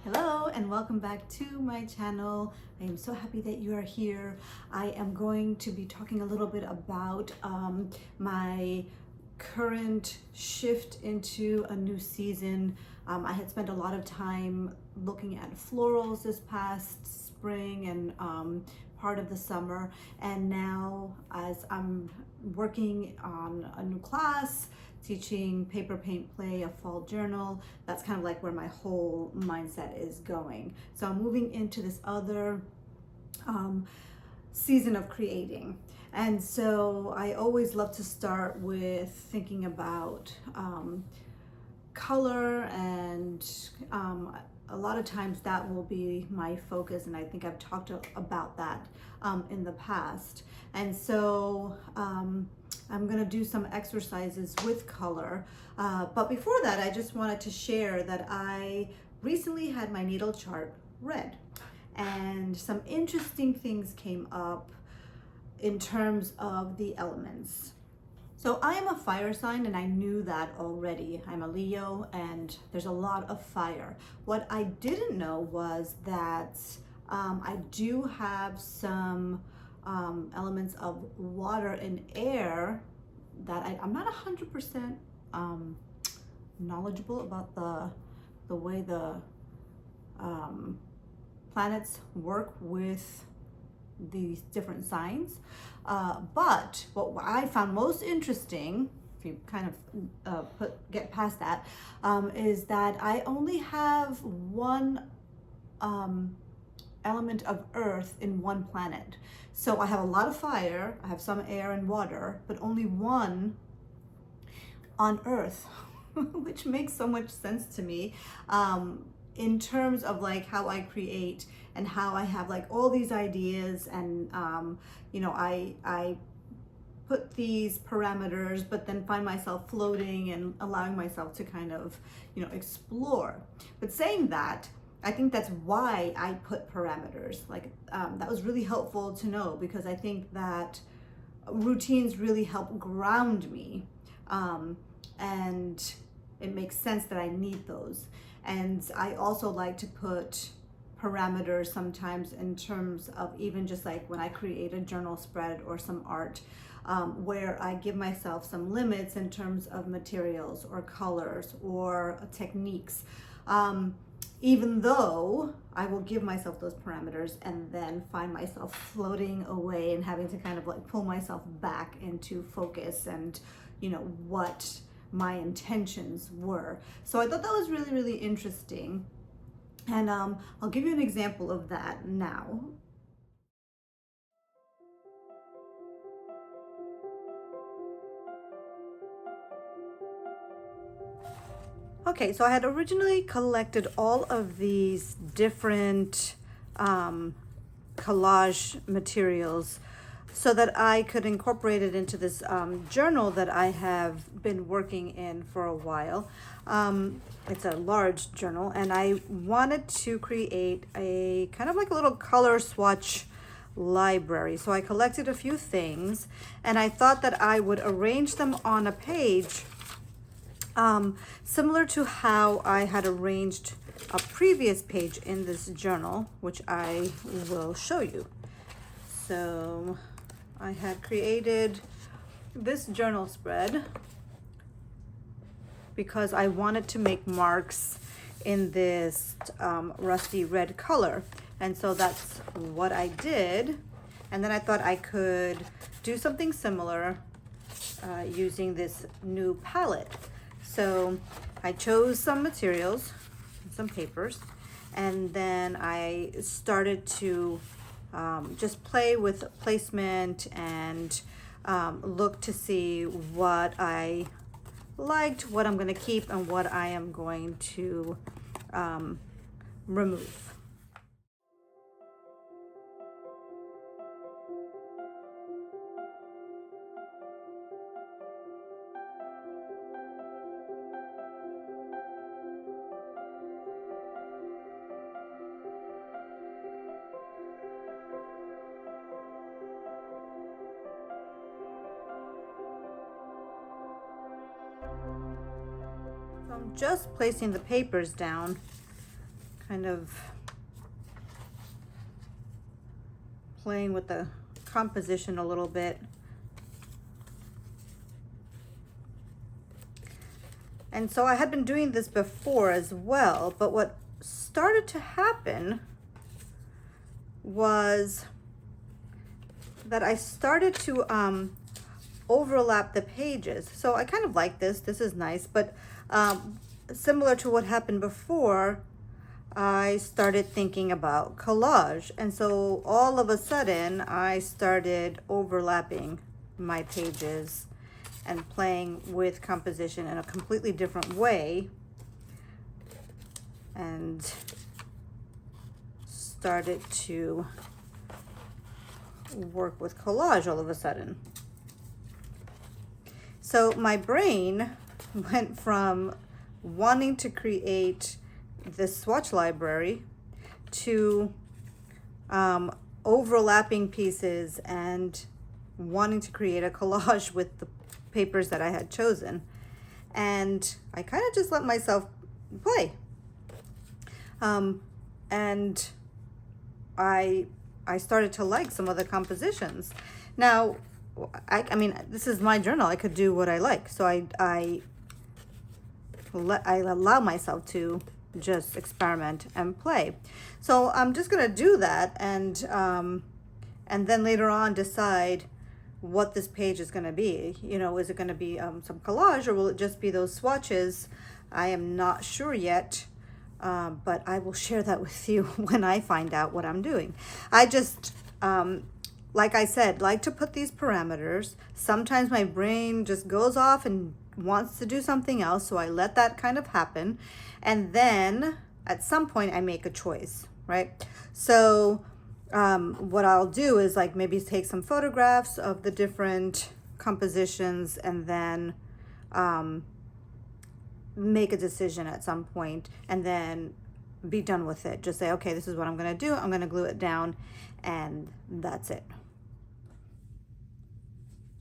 Hello and welcome back to my channel. I am so happy that you are here. I am going to be talking a little bit about my current shift into a new season. I had spent a lot of time looking at florals this past spring and part of the summer, and now as I'm working on a new class, teaching paper paint play, a fall journal, that's kind of like where my whole mindset is going. So I'm moving into this other season of creating. And so I always love to start with thinking about color, and a lot of times that will be my focus, and I think I've talked about that in the past. And so I'm gonna do some exercises with color, but before that I just wanted to share that I recently had my natal chart read, and some interesting things came up in terms of the elements. So I am a fire sign, and I knew that already. I'm a Leo and there's a lot of fire. What I didn't know was that I do have some elements of water and air that I'm not 100% knowledgeable about the way the planets work with these different signs. But what I found most interesting, if you kind of get past that, is that I only have one element of earth in one planet. So I have a lot of fire, I have some air and water, but only one on earth, which makes so much sense to me in terms of like how I create and how I have like all these ideas, and you know, I put these parameters but then find myself floating and allowing myself to kind of, you know, explore. But saying that, I think that's why I put parameters. Like that was really helpful to know, because I think that routines really help ground me, and it makes sense that I need those. And I also like to put parameters sometimes in terms of even just like when I create a journal spread or some art, where I give myself some limits in terms of materials or colors or techniques. Even though I will give myself those parameters and then find myself floating away and having to kind of like pull myself back into focus and, you know, what my intentions were. So I thought that was really, really interesting. And I'll give you an example of that now. Okay, so I had originally collected all of these different collage materials so that I could incorporate it into this journal that I have been working in for a while. It's a large journal, and I wanted to create a kind of like a little color swatch library. So I collected a few things, and I thought that I would arrange them on a page similar to how I had arranged a previous page in this journal, which I will show you. So I had created this journal spread because I wanted to make marks in this rusty red color. And so that's what I did. And then I thought I could do something similar using this new palette. So I chose some materials, some papers, and then I started to just play with placement and look to see what I liked, what I'm going to keep, and what I am going to remove. So I'm just placing the papers down kind of playing with the composition a little bit. And so I had been doing this before as well, but what started to happen was that I started to overlap the pages. So I kind of like this. This is nice, but similar to what happened before, I started thinking about collage. And so all of a sudden, I started overlapping my pages and playing with composition in a completely different way, and started to work with collage all of a sudden. So my brain went from wanting to create this swatch library to overlapping pieces and wanting to create a collage with the papers that I had chosen. And I kind of just let myself play. And I started to like some of the compositions. Now, I mean, this is my journal. I could do what I like. So I allow myself to just experiment and play. So I'm just gonna do that, and then later on decide what this page is gonna be. You know, is it gonna be some collage, or will it just be those swatches? I am not sure yet, but I will share that with you when I find out what I'm doing. I just, like I said, like to put these parameters. Sometimes my brain just goes off and wants to do something else, so I let that kind of happen, and then at some point I make a choice, right? So what I'll do is like maybe take some photographs of the different compositions, and then make a decision at some point, and then be done with it. Just say, okay, this is what I'm gonna do. I'm gonna glue it down, and that's it.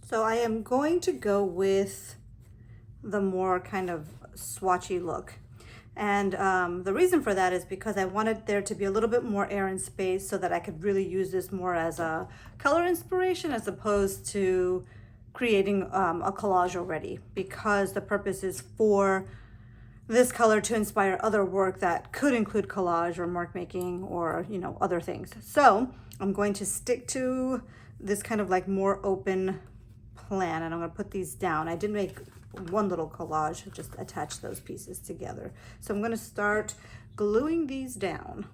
So I am going to go with the more kind of swatchy look. And the reason for that is because I wanted there to be a little bit more air and space so that I could really use this more as a color inspiration as opposed to creating a collage already, because the purpose is for this color to inspire other work that could include collage or mark making or, you know, other things. So I'm going to stick to this kind of like more open plan, and I'm going to put these down. I did make one little collage, just attach those pieces together. So I'm going to start gluing these down.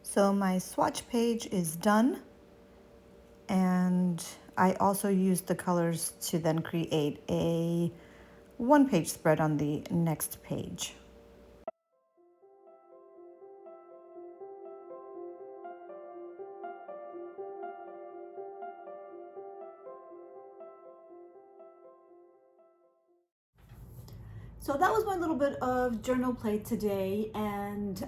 So my swatch page is done, and I also used the colors to then create a one-page spread on the next page. So that was my little bit of journal play today, and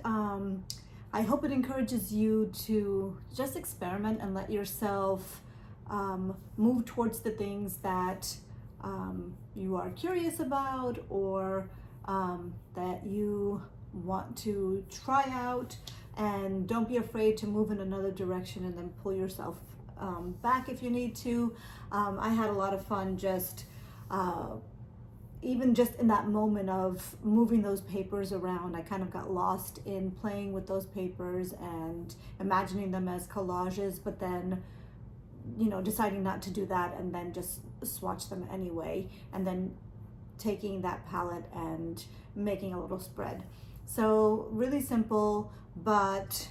I hope it encourages you to just experiment and let yourself move towards the things that you are curious about, or that you want to try out, and don't be afraid to move in another direction and then pull yourself back if you need to. I had a lot of fun just even just in that moment of moving those papers around. I kind of got lost in playing with those papers and imagining them as collages, but then, you know, deciding not to do that and then just swatch them anyway, and then taking that palette and making a little spread. So really simple, but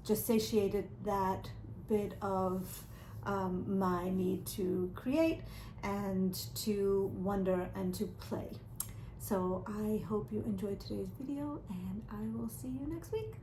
just satiated that bit of my need to create and to wonder and to play. So I hope you enjoyed today's video, and I will see you next week.